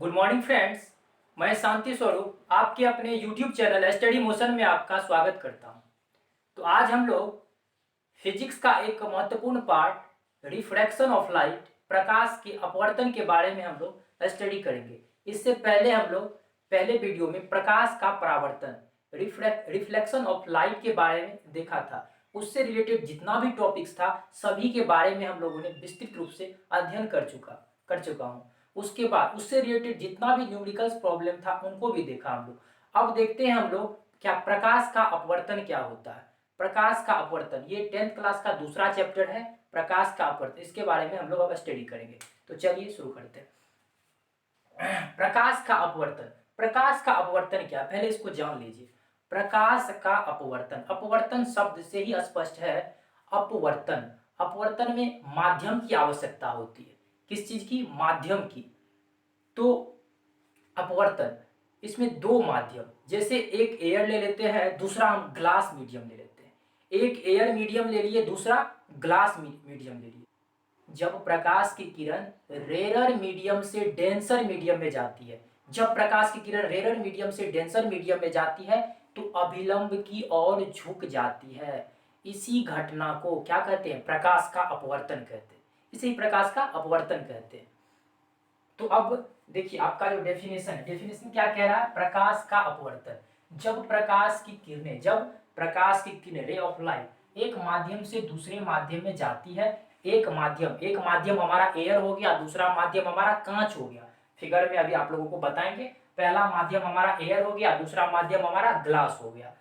Good morning friends. मैं शांति स्वरूप आपके अपने यूट्यूब चैनल स्टडी मोशन में आपका स्वागत करता हूं। तो आज हम लोग फिजिक्स का एक महत्वपूर्ण पार्ट रिफ्रैक्शन ऑफ लाइट, प्रकाश के अपवर्तन के बारे में हम लोग स्टडी करेंगे। इससे पहले हम लोग पहले वीडियो में प्रकाश का परावर्तन, रिफ्लेक्शन ऑफ लाइट के बारे में देखा था। उससे रिलेटेड जितना भी टॉपिक्स था सभी के बारे में हम लोगों ने विस्तृत रूप से अध्ययन कर चुका हूँ। उसके बाद उससे रिलेटेड जितना भी न्यूमेरिकल्स प्रॉब्लम था उनको भी देखा हम लोग। अब देखते हैं हम लोग क्या प्रकाश का अपवर्तन क्या होता है। प्रकाश का अपवर्तन ये 10th क्लास का दूसरा चैप्टर है, प्रकाश का अपवर्तन। इसके बारे में हम लोग अब स्टडी करेंगे। तो चलिए शुरू करते हैं। प्रकाश का अपवर्तन। प्रकाश का अपवर्तन क्या, पहले इसको जान लीजिए। प्रकाश का अपवर्तन, अपवर्तन शब्द से ही स्पष्ट है। अपवर्तन, अपवर्तन में माध्यम की आवश्यकता होती है। किस चीज की? माध्यम की। तो अपवर्तन, इसमें दो माध्यम, जैसे एक एयर ले लेते हैं, दूसरा हम ग्लास मीडियम ले लेते हैं। एक एयर मीडियम ले लिए, दूसरा ग्लास मीडियम ले लिए। जब प्रकाश की किरण रेरर मीडियम से डेंसर मीडियम में जाती है, जब प्रकाश की किरण रेरर मीडियम से डेंसर मीडियम में जाती है तो अभिलंब की ओर झुक जाती है। इसी घटना को क्या कहते हैं? प्रकाश का अपवर्तन कहते हैं। इसे ही प्रकाश का अपवर्तन कहते हैं। तो अब देखिए आपका जो डेफिनेशन है, डेफिनेशन क्या कह रहा है? प्रकाश का अपवर्तन, जब प्रकाश की किरणें, जब प्रकाश की किरणें रे ऑफ लाइट एक माध्यम से दूसरे माध्यम में जाती है। एक माध्यम हमारा एयर हो गया, दूसरा माध्यम हमारा कांच हो गया। फिगर में अभी आप लोगों को बताएंगे। पहला माध्यम हमारा एयर हो गया, दूसरा माध्यम हमारा ग्लास हो गया।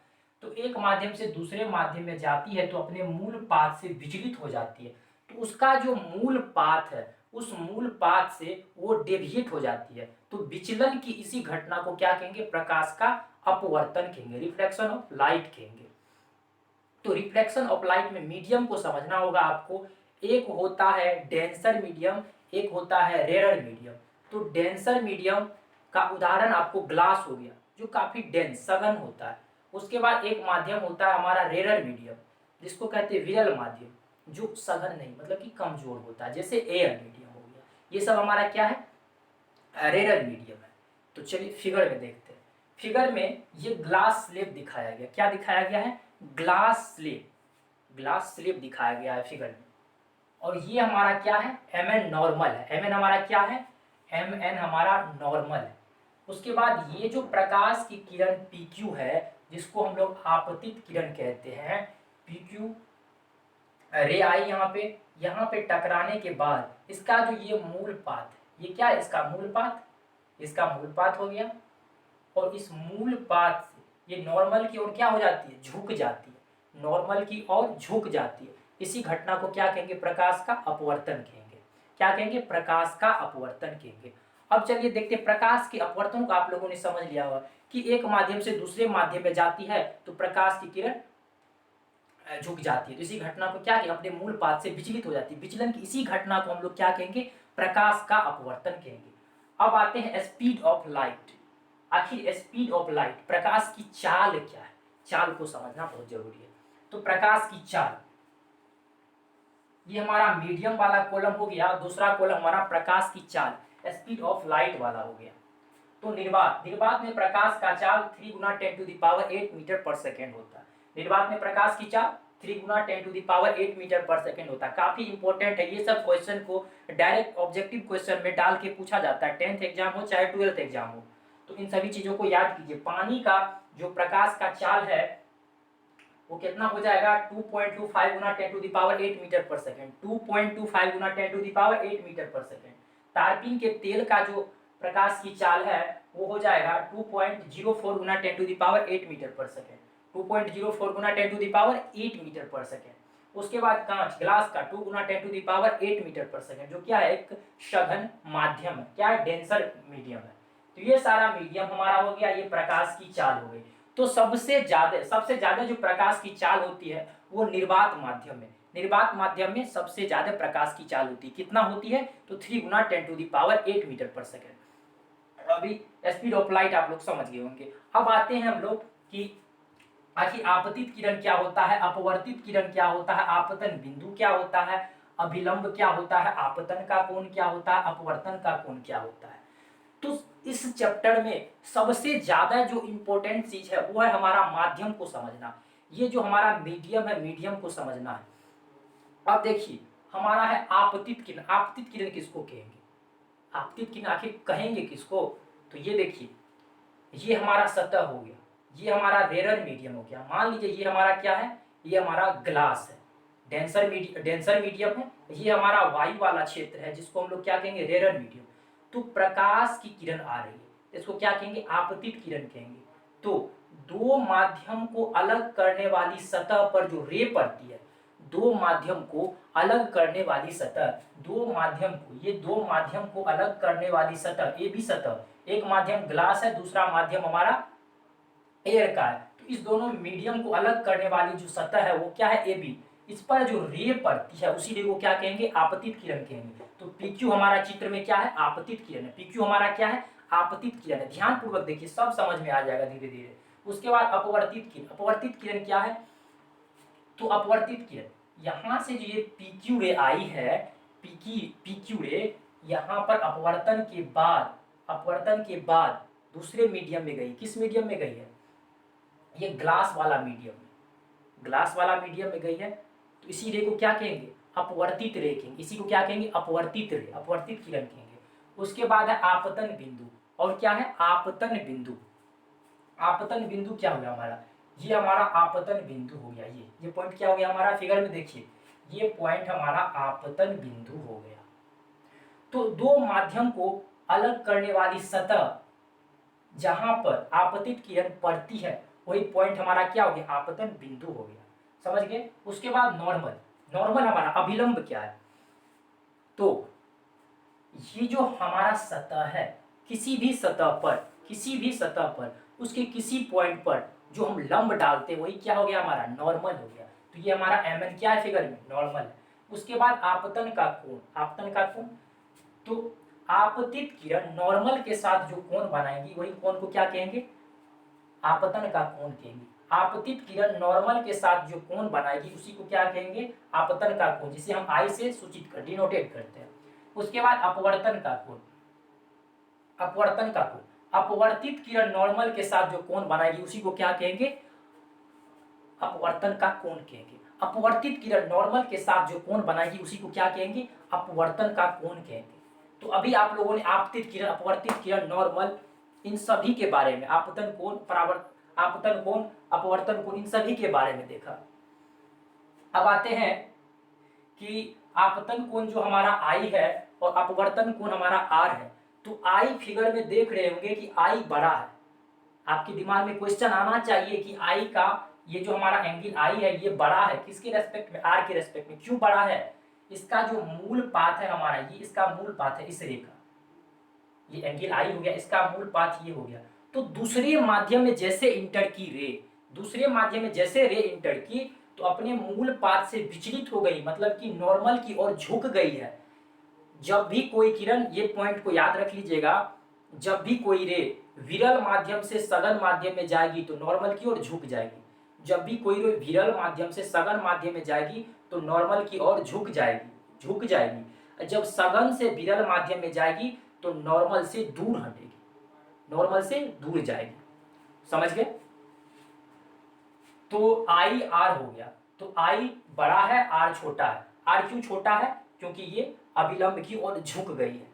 तो एक माध्यम से दूसरे माध्यम में जाती है तो अपने मूल पाथ से विचलित हो जाती है। तो उसका जो मूल पाथ है, उस मूल पाथ से वो डेविएट हो जाती है। तो विचलन की इसी घटना को क्या कहेंगे? प्रकाश का अपवर्तन कहेंगे, रिफ्लेक्शन ऑफ लाइट कहेंगे। तो रिफ्लेक्शन ऑफ लाइट में मीडियम को समझना होगा आपको। एक होता है डेंसर मीडियम, एक होता है रेरर मीडियम। तो डेंसर मीडियम का उदाहरण आपको ग्लास हो गया, जो काफी डेंस सघन होता है। उसके बाद एक माध्यम होता है हमारा रेरर मीडियम, जिसको कहते हैं विरल माध्यम, जो सघन नहीं मतलब कि कमजोर होता है, जैसे एयर मीडियम हो गया। ये सब हमारा क्या है? रेरर मीडियम है। तो चलिए फिगर में देखते हैं। फिगर में ये ग्लास स्लेब दिखाया गया। क्या दिखाया गया है? ग्लास स्लेब, ग्लास स्लेब दिखाया गया है फिगर में। और ये हमारा क्या है? एम एन नॉर्मल है। एम एन हमारा क्या है? एम एन हमारा नॉर्मल है। उसके बाद ये जो प्रकाश की किरण पी क्यू है, जिसको हम लोग आपतित किरण कहते हैं, पी क्यू रे आई यहाँ पे टकराने के बाद इसका जो ये मूल पाथ है, ये क्या है? इसका मूल पाथ, इसका मूल पाथ हो गया। और इस मूल पाथ से ये नॉर्मल की ओर क्या हो जाती है? झुक जाती है। नॉर्मल की ओर झुक जाती है। इसी घटना को क्या कहेंगे? प्रकाश का अपवर्तन कहेंगे। क्या कहेंगे? प्रकाश का अपवर्तन कहेंगे। अब चलिए देखते हैं प्रकाश के अपवर्तन को। आप लोगों ने समझ लिया होगा कि एक माध्यम से दूसरे माध्यम में जाती है तो प्रकाश की किरण झुक जाती है। तो इसी घटना को क्या कहेंगे? अपने मूल पाथ से विचलित हो जाती है। विचलन की इसी घटना को हम लोग क्या कहेंगे? प्रकाश का अपवर्तन कहेंगे। अब आते हैं स्पीड ऑफ लाइट। आखिर स्पीड ऑफ लाइट, प्रकाश की चाल क्या है? चाल को समझना बहुत जरूरी है। तो प्रकाश की चाल, ये हमारा मीडियम वाला कॉलम हो गया, दूसरा कॉलम हमारा प्रकाश की चाल, स्पीड ऑफ लाइट वाला हो गया। तो निर्वात, निर्वात में प्रकाश का चाल 3 गुना 10⁸ मीटर पर सेकेंड होता है। निर्वात में प्रकाश की चाल 3 गुना 10⁸ मीटर पर सेकेंड होता है। काफी इंपॉर्टेंट है। ये सब क्वेश्चन को डायरेक्ट ऑब्जेक्टिव क्वेश्चन में डाल के पूछा जाता है, 10th एग्जाम हो चाहे 12th एग्जाम हो। तो इन सभी चीजों को याद कीजिए। पानी का जो प्रकाश का चाल है वो कितना हो जाएगा? 2.25 गुना 10⁸ मीटर पर सेकेंड, 2.25 गुना 10⁸ मीटर पर सेकेंड। तारपीन के तेल का जो प्रकाश की चाल है वो हो जाएगा 2.04 गुना 10⁸ मीटर पर सेकेंड, 2.04 गुना 10⁸ मीटर पर सेकेंड। उसके बाद कांच, ग्लास का 2 गुना 10⁸ मीटर पर सेकेंड, जो क्या है? एक सघन माध्यम है। क्या है? डेंसर मीडियम है। तो ये सारा मीडियम हमारा हो गया, ये प्रकाश की चाल हो गई। तो सबसे ज्यादा जो प्रकाश की चाल होती है वो निर्वात माध्यम में, निर्वात माध्यम में सबसे ज्यादा प्रकाश की चाल होती है। कितना होती है? तो 3 गुना 10⁸ मीटर पर सेकेंड। अभी स्पीड ऑफ लाइट आप लोग समझ गए होंगे। अब आते हैं हम लोग कि आखिर आपतित किरण क्या होता है, अपवर्तित किरण क्या होता है, आपतन बिंदु क्या होता है, अभिलंब क्या होता है, आपतन का कोण क्या होता है, अपवर्तन का कोण क्या होता है। तो इस चैप्टर में सबसे ज्यादा जो इम्पोर्टेंट चीज है वो है हमारा माध्यम को समझना। ये जो हमारा मीडियम है, मीडियम को समझना है। अब देखिए हमारा है आपतित किरण। आपतित किरण किसको कहेंगे? आपतित किरण आखिर कहेंगे किसको? तो ये देखिए, ये हमारा सतह हो गया, ये हमारा रेरर मीडियम हो गया। मान लीजिए ये हमारा क्या है, ये हमारा ग्लास है, डेंसर मीडियम है। ये हमारा वायु वाला क्षेत्र है जिसको हम लोग क्या कहेंगे, रेरर मीडियम। तो प्रकाश की किरण आ रही है, इसको क्या कहेंगे, आपतित किरण कहेंगे। तो दो माध्यम को अलग करने वाली सतह पर जो रे पड़ती है, दो माध्यम को अलग करने वाली सतह, दो माध्यम को, ये दो माध्यम को अलग करने वाली सतह, ये भी सतह, एक माध्यम ग्लास है, दूसरा माध्यम हमारा एयर का है। तो इस दोनों मीडियम को अलग करने वाली जो सतह है वो क्या है, ए बी। इस पर जो रे पड़ती है उसी रे को क्या कहेंगे, आपतित किरण कहेंगे। तो पीक्यू हमारा चित्र में क्या है, आपतित किरण है। पीक्यू हमारा क्या है, आपतित किरण है। ध्यान पूर्वक देखिए, सब समझ में आ जाएगा धीरे धीरे। उसके बाद अपवर्तित किरण। अपवर्तित किरण क्या है, तो अपवर्तित किरण यहां से जो ये पीक्यू रे आई है, पीक्यू रे यहां पर अपवर्तन के बाद दूसरे मीडियम में गई। किस मीडियम में गई है, ये ग्लास वाला मीडियम में, ग्लास वाला मीडियम में गई है। तो इसी रे को क्या कहेंगे, अपवर्तित रे कहेंगे। इसी को क्या कहेंगे, अपवर्तित रे, अपवर्तित किरण कहेंगे। उसके बाद है आपतन बिंदु। और क्या है, आपतन बिंदु। आपतन बिंदु क्या हो गया हमारा, ये हमारा आपतन बिंदु हो गया। ये पॉइंट क्या हो गया हमारा, फिगर में देखिए, ये पॉइंट हमारा आपतन बिंदु हो गया। तो दो माध्यम को अलग करने वाली सतह जहां पर आपतित किरण पड़ती है वही पॉइंट हमारा क्या हो गया, आपतन बिंदु हो गया। समझ गए। उसके बाद नॉर्मल। नॉर्मल हमारा अभिलंब क्या है, तो ये जो हमारा सतह है, किसी भी सतह पर उसके किसी पॉइंट पर जो हम लंब डालते हैं वही क्या हो गया हमारा, नॉर्मल हो गया। तो ये हमारा एम एन क्या है फिगर में, नॉर्मल है। उसके बाद आपतन का कोण। आपतन का कोण, तो आपतित किरण नॉर्मल के साथ जो कोण बनाएंगी वही कोण को क्या कहेंगे, आपतन का कोण कहेंगे। आपतित किरण नॉर्मल के साथ जो कोण बनाएगी उसी को क्या कहेंगे, आपतन का कोण, जिसे हम आई से सूचित कर डिनोटेट करते हैं। उसके बाद अपवर्तन का कोण। अपवर्तन का कोण, अपवर्तित किरण नॉर्मल के साथ जो कोण बनाएगी उसी को क्या कहेंगे, अपवर्तन का कोण कहेंगे। अपवर्तित किरण नॉर्मल के साथ जो कोण बनाएगी उसी को क्या कहेंगे, अपवर्तन का कोण कहेंगे। तो अभी आप लोगों ने आपतित किरण, अपवर्तित किरण, नॉर्मल, इन सभी के बारे में, आपतन कोण, आपतन कोण, अपवर्तन कोण, इन सभी के बारे में देखा। अब आते हैं कि आपतन कोण जो हमारा आई है और अपवर्तन कोण हमारा आर है। तो आई फिगर में देख रहे होंगे कि आई बड़ा है। आपके दिमाग में क्वेश्चन आना चाहिए कि आई का ये जो हमारा एंगल आई है ये बड़ा है किसके रेस्पेक्ट में, आर के रेस्पेक्ट में। क्यों बड़ा है, इसका जो मूल पाथ है हमारा, ये इसका मूल पाथ है इस रे का, ये एंगल आई हो गया, इसका मूल पाथ ये हो गया। तो दूसरे माध्यम में जैसे इंटर की रे, दूसरे माध्यम में जैसे रे इंटर की तो अपने मूल पाथ से विचलित हो गई, मतलब कि नॉर्मल की ओर झुक गई है। जब भी कोई किरण, ये पॉइंट को याद रख लीजिएगा, जब भी कोई रे विरल माध्यम से सघन माध्यम में जाएगी तो नॉर्मल की ओर झुक जाएगी। जब भी कोई रे विरल माध्यम से सघन माध्यम में जाएगी तो नॉर्मल की ओर झुक जाएगी। जब सघन से विरल माध्यम में जाएगी तो नॉर्मल से दूर हटेगी, नॉर्मल से दूर जाएगी। समझ गए। तो आई आर हो गया। तो आई बड़ा है, आर छोटा है। आर क्यों छोटा है, क्योंकि ये अभिलंब की ओर झुक गई है,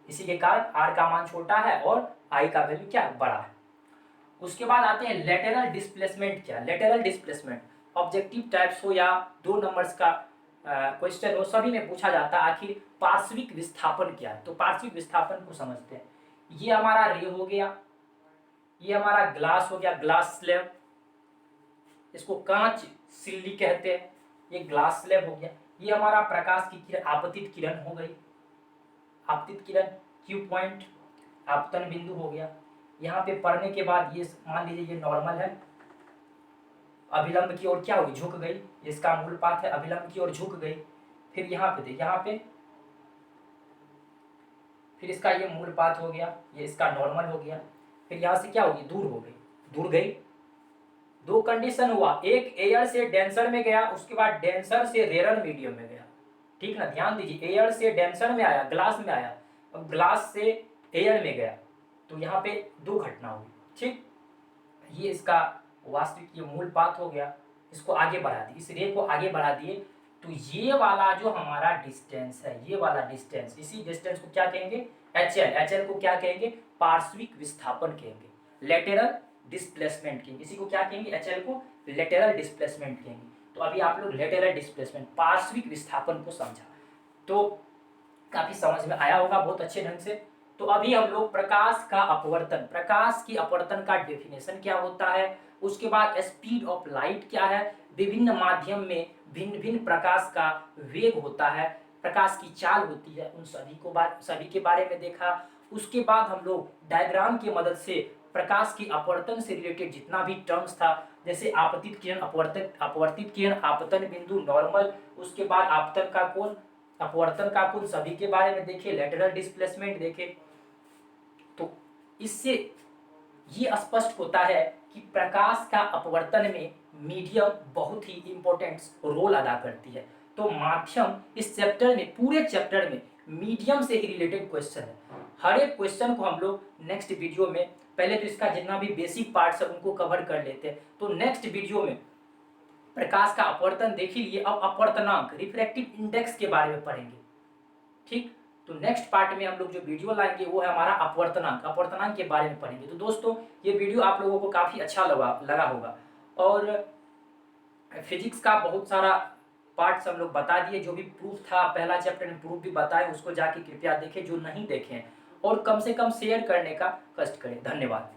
इसी के कारण आर का मान छोटा है और आई का वैल्यू क्या बड़ा है। उसके बाद आते हैं लेटरल डिस्प्लेसमेंट। क्या लेटरल डिस्प्लेसमेंट, ऑब्जेक्टिव टाइप्स हो या 2 नंबर्स का क्वेश्चन हो, सभी में पूछा जाता है आखिर पार्श्विक विस्थापन क्या है। तो पार्श्विक विस्थापन को समझते हैं। ये हमारा रे हो गया, ये हमारा ग्लास हो गया, ग्लास स्लैब, इसको कांच सिल्ली कहते हैं, ये ग्लास स्लैब हो गया। ये हमारा प्रकाश की किरण, आपतित किरण हो गई, आपतित किरण, क्यू पॉइंट, आपतन बिंदु हो गया। यहाँ पे पढ़ने के बाद ये मान लीजिए ये नॉर्मल है, अभिलंब की ओर क्या होगी, झुक गई, इसका मूल पाथ है, अभिलंब की ओर झुक गई। फिर यहाँ पे देख, यहाँ पे फिर इसका ये मूल पाथ हो गया, ये इसका नॉर्मल हो गया। फिर यहाँ से क्या होगी, दूर हो गई, दूर गई। 2 कंडीशन हुआ, एक एयर से डेंसर में गया, उसके बाद डेंसर से रेरर मीडियम में गया। ठीक ना, ध्यान दीजिए, एयर से डेंसर में आया, ग्लास में आया, अब ग्लास से एयर में गया तो यहाँ पे दो घटना हुई, ठीक। ये इसका वास्तविक ये मूल पाथ हो गया, इसको आगे बढ़ा दिए, इस रे को आगे बढ़ा दिए, तो ये वाला जो हमारा डिस्टेंस है, ये वाला डिस्टेंस, इसी डिस्टेंस को क्या कहेंगे, एच एल। एच एल को क्या कहेंगे, पार्श्विक विस्थापन कहेंगे, लेटेरल डिस्प्लेसमेंट कहेंगे। इसी को क्या कहेंगे, एच एल को लेटेरल डिस्प्लेसमेंट कहेंगे। तो अभी आप लोग लेटेरल डिस्प्लेसमेंट, पार्श्विक विस्थापन को समझा, तो काफी समझ में आया होगा बहुत अच्छे ढंग से। तो अभी हम लोग प्रकाश का अपवर्तन, प्रकाश की अपवर्तन का डेफिनेशन क्या होता है, उसके बाद स्पीड ऑफ लाइट क्या है, विभिन्न माध्यम में भिन्न भिन्न प्रकाश का वेग होता है, प्रकाश की चाल होती है, उन सभी के बारे में देखा। उसके बाद हम लोग डायग्राम की मदद से प्रकाश की अपवर्तन से रिलेटेड जितना भी टर्म्स था, जैसे आपतित किरण, अपवर्तित किरण, आपतन बिंदु, नॉर्मल, उसके बाद आपतन का कोण, अपवर्तन का कोण, सभी के बारे में देखे, लेटरल डिस्प्लेसमेंट देखे। तो इससे ये स्पष्ट होता है कि प्रकाश का अपवर्तन में मीडियम बहुत ही इंपॉर्टेंट रोल अदा करती है। तो माध्यम, इस चैप्टर में, पूरे चैप्टर में मीडियम से ही रिलेटेड क्वेश्चन है। हर एक क्वेश्चन को हम लोग नेक्स्ट वीडियो में, पहले तो इसका जितना भी बेसिक पार्ट्स है उनको कवर कर लेते हैं, तो नेक्स्ट वीडियो में प्रकाश का अपवर्तन देख ही लिए, अब अपवर्तनांक, रिफ्रैक्टिव इंडेक्स के बारे में पढ़ेंगे, ठीक। तो नेक्स्ट पार्ट में हम लोग जो वीडियो लाएंगे वो है हमारा अपवर्तनांक, अपवर्तनांक के बारे में पढ़ेंगे। तो दोस्तों ये वीडियो आप लोगों को काफी अच्छा लगा होगा, और फिजिक्स का बहुत सारा पार्ट्स हम लोग बता दिए, जो भी प्रूफ था पहला चैप्टर में प्रूफ भी बताए, उसको जाके कृपया देखें जो नहीं देखें, और कम से कम शेयर करने का कष्ट करें। धन्यवाद।